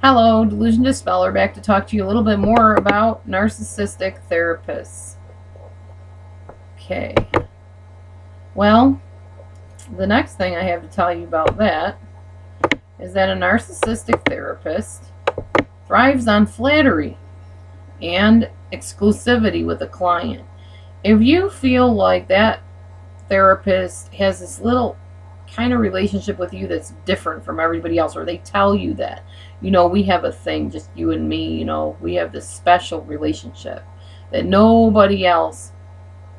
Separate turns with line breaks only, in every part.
Hello, DelusionDispeller, back to talk to you a little bit more about narcissistic therapists. Okay. Well, the next thing I have to tell you about that is that a narcissistic therapist thrives on flattery and exclusivity with a client. If you feel like that therapist has this little kind of relationship with you that's different from everybody else, or they tell you that, we have a thing, just you and me, we have this special relationship that nobody else,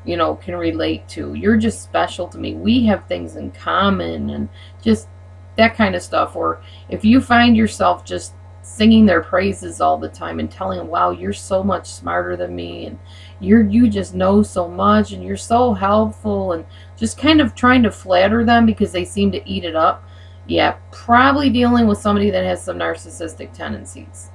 can relate to. You're just special to me. We have things in common and just that kind of stuff. Or if you find yourself just singing their praises all the time and telling them, wow, you're so much smarter than me, and you just know so much, and you're so helpful, and just kind of trying to flatter them because they seem to eat it up, yeah, probably dealing with somebody that has some narcissistic tendencies.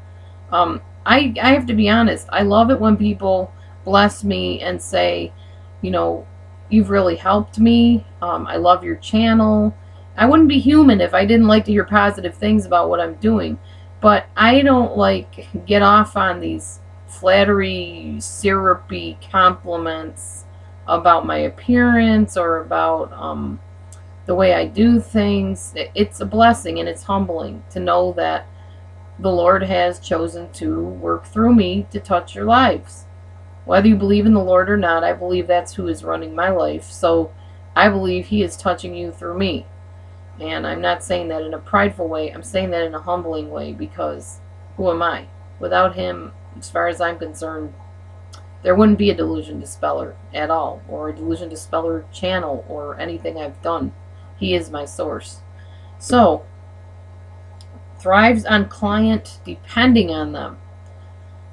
I have to be honest, I love it when people bless me and say, you've really helped me, I love your channel. I wouldn't be human if I didn't like to hear positive things about what I'm doing. But I don't get off on these flattery, syrupy compliments about my appearance or about the way I do things. It's a blessing and it's humbling to know that the Lord has chosen to work through me to touch your lives. Whether you believe in the Lord or not, I believe that's who is running my life. So I believe He is touching you through me. And I'm not saying that in a prideful way. I'm saying that in a humbling way, because who am I? Without Him, as far as I'm concerned, there wouldn't be a DelusionDispeller at all, or a DelusionDispeller channel, or anything I've done. He is my source. So, thrives on client depending on them.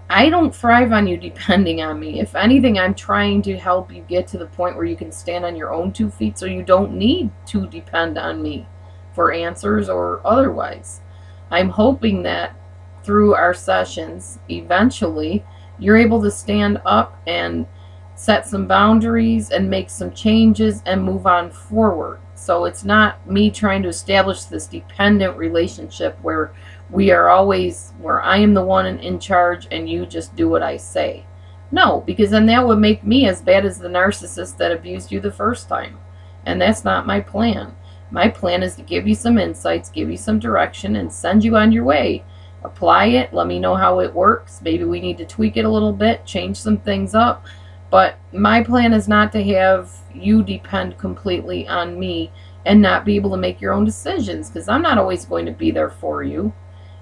I don't thrive on you depending on me. If anything, I'm trying to help you get to the point where you can stand on your own 2 feet so you don't need to depend on me for answers or otherwise. I'm hoping that through our sessions, eventually, you're able to stand up and set some boundaries and make some changes and move on forward. So it's not me trying to establish this dependent relationship where we are always, where I am the one in charge and you just do what I say. No, because then that would make me as bad as the narcissist that abused you the first time. And that's not my plan. My plan is to give you some insights, give you some direction, and send you on your way. Apply it, let me know how it works. Maybe we need to tweak it a little bit, change some things up. But my plan is not to have you depend completely on me and not be able to make your own decisions, because I'm not always going to be there for you.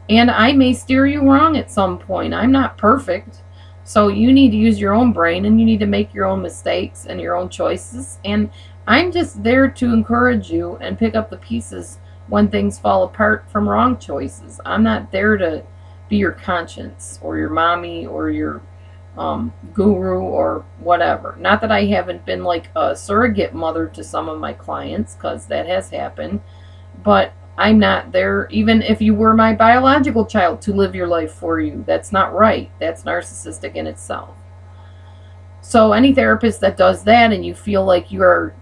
And I may steer you wrong at some point. I'm not perfect. So you need to use your own brain and you need to make your own mistakes and your own choices. And I'm just there to encourage you and pick up the pieces when things fall apart from wrong choices. I'm not there to be your conscience or your mommy or your guru or whatever. Not that I haven't been like a surrogate mother to some of my clients, because that has happened. But I'm not there, even if you were my biological child, to live your life for you. That's not right. That's narcissistic in itself. So any therapist that does that and you feel like you are,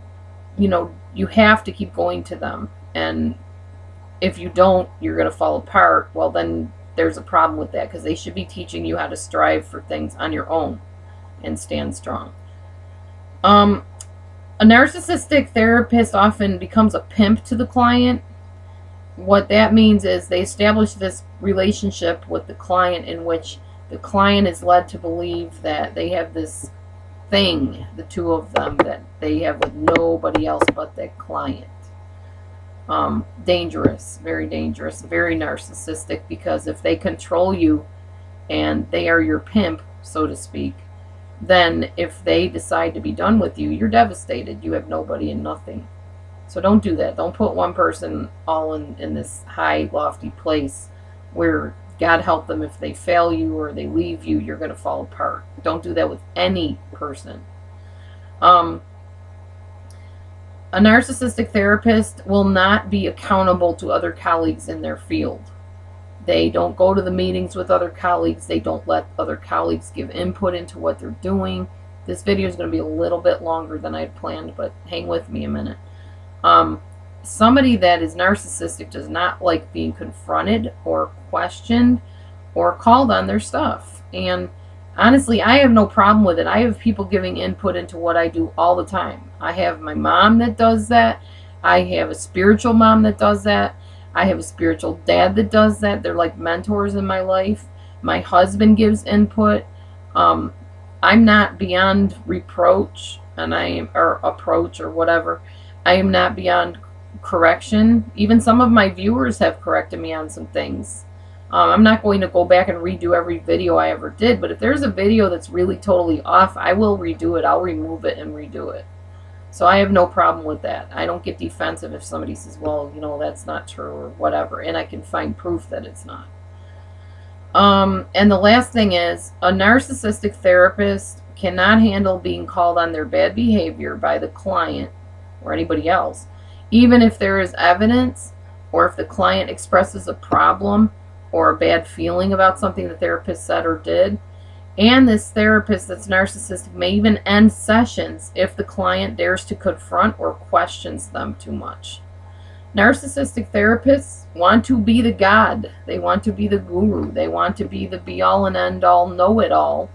you have to keep going to them, and if you don't, you're going to fall apart, well, then there's a problem with that, because they should be teaching you how to strive for things on your own and stand strong. A narcissistic therapist often becomes a pimp to the client. What that means is they establish this relationship with the client in which the client is led to believe that they have this thing, the two of them, that they have with nobody else but that client. Dangerous, very narcissistic, because if they control you and they are your pimp, so to speak, then if they decide to be done with you, you're devastated. You have nobody and nothing. So don't do that. Don't put one person all in this high, lofty place where, God help them, if they fail you or they leave you, you're going to fall apart. Don't do that with any person. A narcissistic therapist will not be accountable to other colleagues in their field. They don't go to the meetings with other colleagues. They don't let other colleagues give input into what they're doing. This video is going to be a little bit longer than I had planned, but hang with me a minute. somebody that is narcissistic does not like being confronted or questioned or called on their stuff. And honestly, I have no problem with it. I have people giving input into what I do all the time. I have my mom that does that. I have a spiritual mom that does that. I have a spiritual dad that does that. They're like mentors in my life. My husband gives input. I'm not beyond reproach, or approach or whatever. I am not beyond correction. Even some of my viewers have corrected me on some things. I'm not going to go back and redo every video I ever did, but if there's a video that's really totally off, I will redo it. I'll remove it and redo it. So I have no problem with that. I don't get defensive if somebody says, well, you know, that's not true or whatever, and I can find proof that it's not. And the last thing is, a narcissistic therapist cannot handle being called on their bad behavior by the client or anybody else, even if there is evidence or if the client expresses a problem or a bad feeling about something the therapist said or did. And this therapist that's narcissistic may even end sessions if the client dares to confront or questions them too much. Narcissistic therapists want to be the God. They want to be the guru. They want to be the be-all and end-all, know-it-all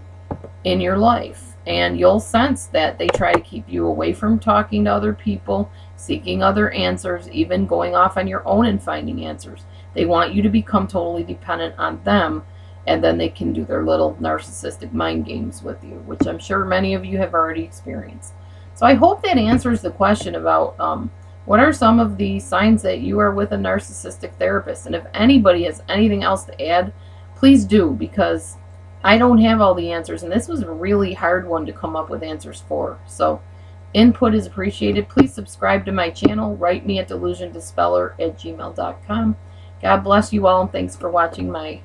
in your life. And you'll sense that they try to keep you away from talking to other people, seeking other answers, even going off on your own and finding answers. They want you to become totally dependent on them, and then they can do their little narcissistic mind games with you, which I'm sure many of you have already experienced. So I hope that answers the question about what are some of the signs that you are with a narcissistic therapist. And if anybody has anything else to add, please do, because I don't have all the answers, and this was a really hard one to come up with answers for. So input is appreciated. Please subscribe to my channel. Write me at DelusionDispeller@gmail.com. God bless you all, and thanks for watching my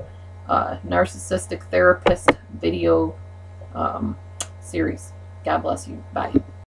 narcissistic therapist video series. God bless you. Bye.